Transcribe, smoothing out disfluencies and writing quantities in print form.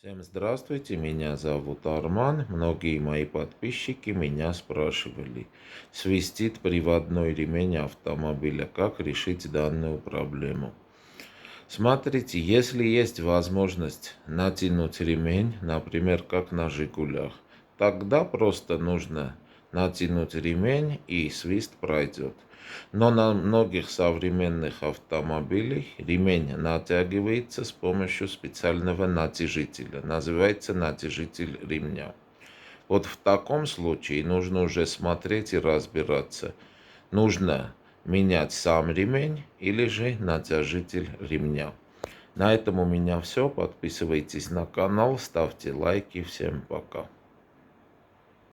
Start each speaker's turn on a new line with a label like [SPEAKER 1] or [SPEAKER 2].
[SPEAKER 1] Всем здравствуйте, меня зовут Арман. Многие мои подписчики меня спрашивали, свистит приводной ремень автомобиля, как решить данную проблему. Смотрите, если есть возможность натянуть ремень, например, как на «Жигулях», тогда просто нужно натянуть ремень и свист пройдет. Но на многих современных автомобилях ремень натягивается с помощью специального натяжителя. Называется натяжитель ремня. Вот в таком случае нужно уже смотреть и разбираться. Нужно менять сам ремень или же натяжитель ремня. На этом у меня все. Подписывайтесь на канал, ставьте лайки. Всем пока.